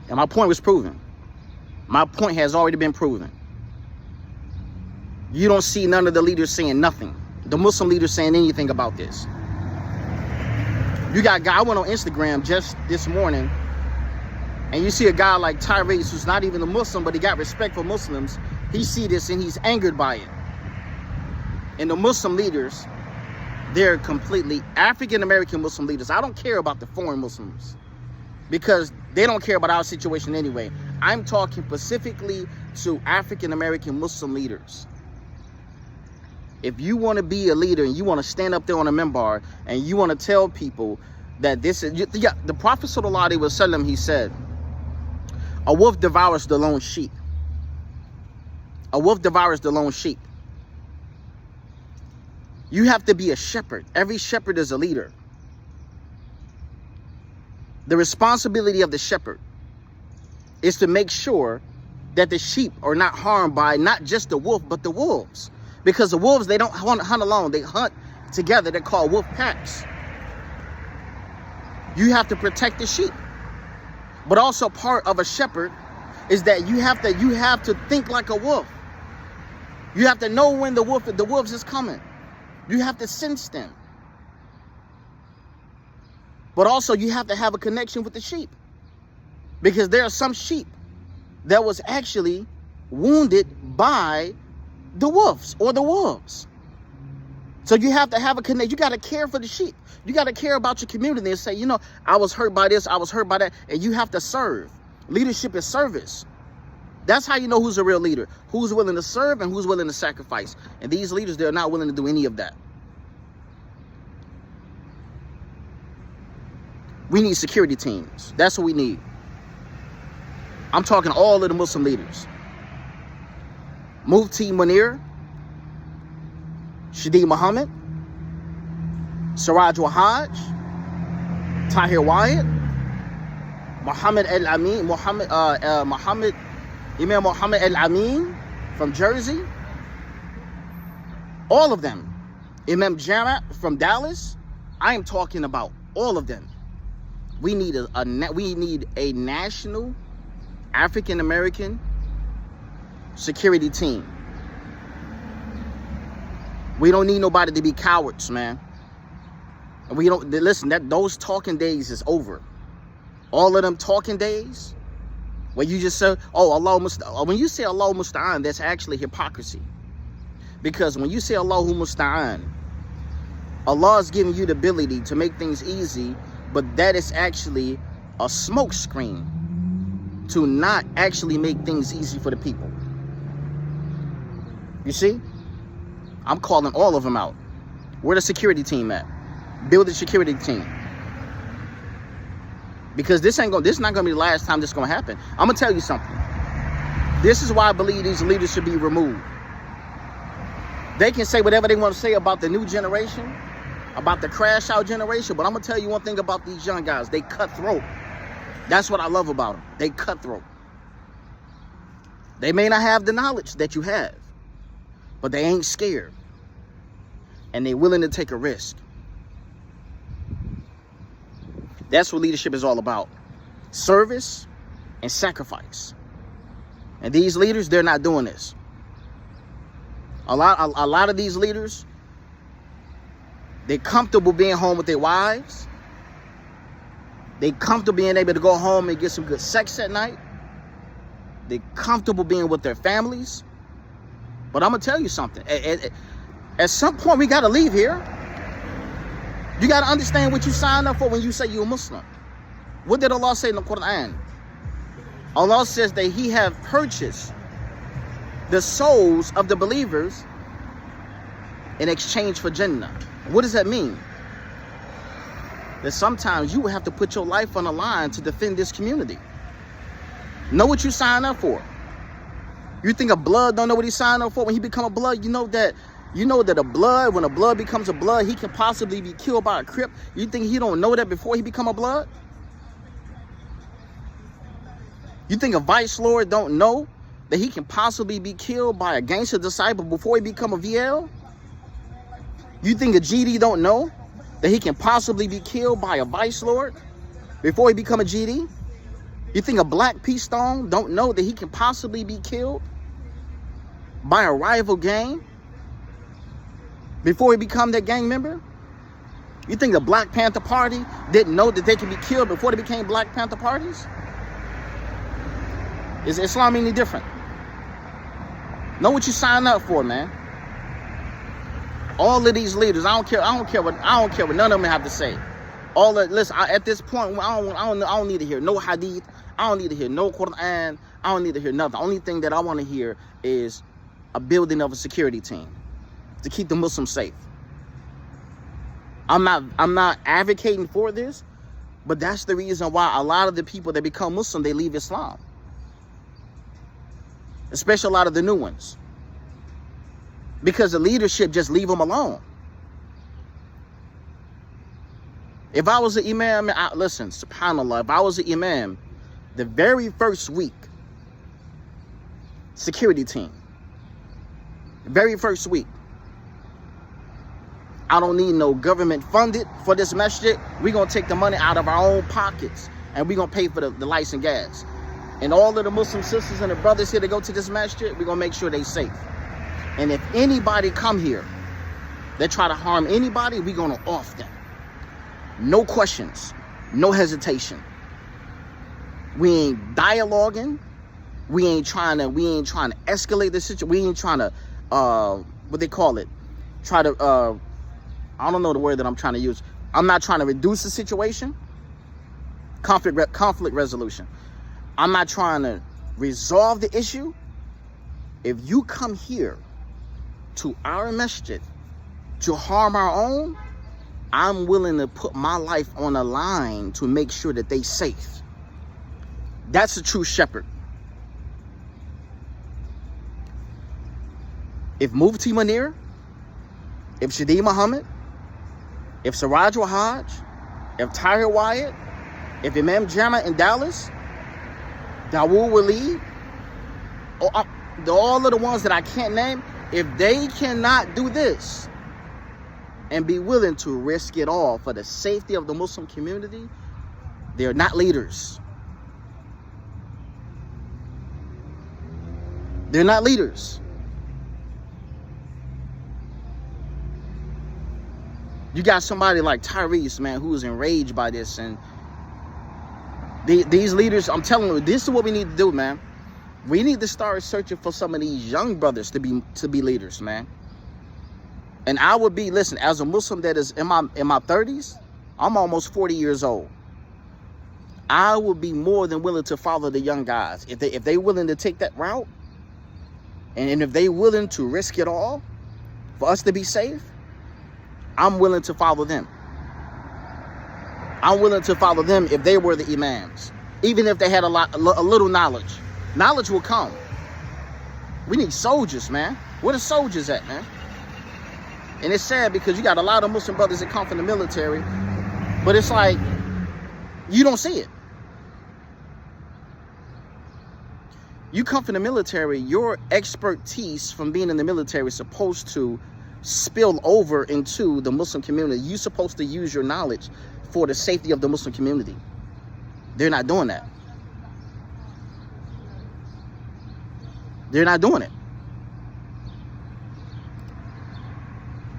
And my point was proven. My point has already been proven. You don't see none of the leaders saying nothing. The Muslim leaders saying anything about this. You got a guy, I went on Instagram just this morning, and you see a guy like Tyrese, who's not even a Muslim, but he got respect for Muslims. He see this and he's angered by it. And the Muslim leaders, they're completely African-American Muslim leaders. I don't care about the foreign Muslims because they don't care about our situation anyway. I'm talking specifically to African-American Muslim leaders. If you want to be a leader and you want to stand up there on a minbar and you want to tell people that this is, yeah, the Prophet Sallallahu Alaihi Wasallam, he said, a wolf devours the lone sheep. A wolf devours the lone sheep. You have to be a shepherd. Every shepherd is a leader. The responsibility of the shepherd is to make sure that the sheep are not harmed by not just the wolf, but the wolves. Because the wolves, they don't hunt alone. They hunt together. They're called wolf packs. You have to protect the sheep. But also part of a shepherd is that you have to think like a wolf. You have to know when the wolves is coming. You have to sense them. But also you have to have a connection with the sheep. Because there are some sheep that was actually wounded by the wolves or the wolves. So you have to have a connection. You got to care for the sheep. You got to care about your community and say, you know, I was hurt by this, I was hurt by that. And you have to serve. Leadership is service. That's how you know who's a real leader. Who's willing to serve and who's willing to sacrifice. And these leaders, they're not willing to do any of that. We need security teams. That's what we need. I'm talking all of the Muslim leaders. Mufti Munir, Shadi Muhammad, Siraj Wahaj, Tahir Wyatt, Muhammad Al-Amin, Imam Muhammad Al-Amin from Jersey. All of them. Imam Jama from Dallas. I am talking about all of them. We need a national African American security team. We don't need nobody to be cowards, man. We don't listen. Those talking days is over. All of them talking days, where you just say, "Oh, Allah Musta'an." When you say Allah Musta'an, that's actually hypocrisy. Because when you say Allahu Musta'an, Allah is giving you the ability to make things easy, but that is actually a smoke screen to not actually make things easy for the people. You see? I'm calling all of them out. Where the security team at? Build a security team. Because this is not gonna be the last time this is gonna happen. I'm gonna tell you something. This is why I believe these leaders should be removed. They can say whatever they want to say about the new generation, about the crash out generation, but I'm gonna tell you one thing about these young guys. They cutthroat. That's what I love about them. They cutthroat. They may not have the knowledge that you have, but they ain't scared. And they're willing to take a risk. That's what leadership is all about. Service and sacrifice. And these leaders, they're not doing this. A lot of these leaders, they're comfortable being home with their wives. They're comfortable being able to go home and get some good sex at night. They're comfortable being with their families. But I'm going to tell you something. At some point, we got to leave here. You got to understand what you signed up for when you say you're a Muslim. What did Allah say in the Quran? Allah says that He have purchased the souls of the believers in exchange for Jannah. What does that mean? That sometimes you will have to put your life on the line to defend this community. Know what you signed up for. You think a blood don't know what he signed up for? When he become a blood, you know that a blood, when a blood becomes a blood, he can possibly be killed by a Crip. You think he don't know that before he become a blood? You think a vice lord don't know that he can possibly be killed by a gangster disciple before he become a VL? You think a GD don't know that he can possibly be killed by a vice lord before he become a GD? You think a black P Stone don't know that he can possibly be killed by a rival gang before he become that gang member? You think the Black Panther Party didn't know that they could be killed before they became Black Panther parties? Is Islam any different? Know what you sign up for, man. All of these leaders, I don't care what none of them have to say. Listen, at this point, I don't need to hear no hadith. I don't need to hear no Quran. I don't need to hear nothing. The only thing that I want to hear is a building of a security team to keep the Muslims safe. I'm not advocating for this, but that's the reason why a lot of the people that become Muslim, they leave Islam. Especially a lot of the new ones. Because the leadership just leave them alone. If I was an imam, listen, subhanAllah, if I was an imam, the very first week, security team, very first week, I don't need no government funded for this masjid. We're going to take the money out of our own pockets and we're going to pay for the lights and gas. And all of the Muslim sisters and the brothers here to go to this masjid, we're going to make sure they're safe. And if anybody come here that try to harm anybody, we're going to off them. No questions, no hesitation. We ain't dialoguing. We ain't trying to escalate the situation. We ain't trying to, what they call it, try to, I don't know the word that I'm trying to use. I'm not trying to reduce the situation. Conflict resolution. I'm not trying to resolve the issue. If you come here to our masjid to harm our own, I'm willing to put my life on the line to make sure that they safe. That's a true shepherd. If Mufti Munir, if Shadi Muhammad, if Siraj Wahaj, if Tahir Wyatt, if Imam Jama in Dallas, Dawood Wali, all of the ones that I can't name, if they cannot do this and be willing to risk it all for the safety of the Muslim community, they're not leaders. They're not leaders. You got somebody like Tyrese, man, who is enraged by this. And these leaders, I'm telling you, this is what we need to do, man. We need to start searching for some of these young brothers to be leaders, man. And I would be, listen, as a Muslim that is in my 30s, I'm almost 40 years old. I would be more than willing to follow the young guys. If they willing to take that route, and if they willing to risk it all for us to be safe, I'm willing to follow them. I'm willing to follow them if they were the imams. Even if they had a little knowledge. Knowledge will come. We need soldiers, man. Where the soldiers at, man? And it's sad because you got a lot of Muslim brothers that come from the military, but it's like, you don't see it. You come from the military, your expertise from being in the military is supposed to spill over into the Muslim community. You're supposed to use your knowledge for the safety of the Muslim community. They're not doing that. They're not doing it.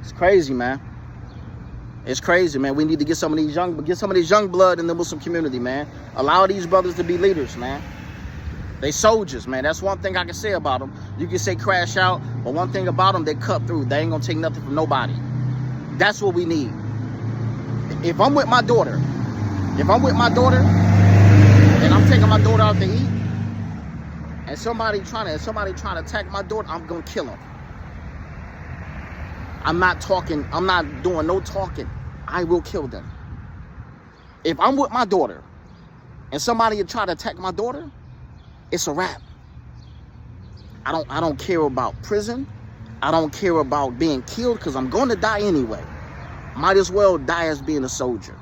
It's crazy, man. It's crazy, man. We need to get some of these young blood in the Muslim community, man. Allow these brothers to be leaders, man. They soldiers, man. That's one thing I can say about them. You can say crash out, but one thing about them, they cut through. They ain't gonna take nothing from nobody. That's what we need. If I'm with my daughter, and I'm taking my daughter out to eat, and somebody trying to attack my daughter, I'm gonna kill him. I'm not talking. I'm not doing no talking. I will kill them. If I'm with my daughter, and somebody try to attack my daughter, it's a wrap. I don't care about prison. I don't care about being killed because I'm going to die anyway. Might as well die as being a soldier.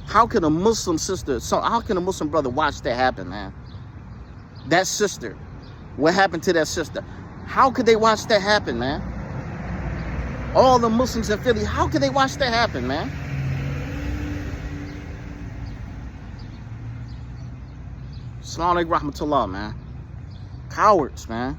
How can a Muslim sister, how can a Muslim brother watch that happen, man? That sister, what happened to that sister? How could they watch that happen, man? All the Muslims in Philly, how could they watch that happen, man? Assalamu alaikum rahmatullah, man. Cowards, man.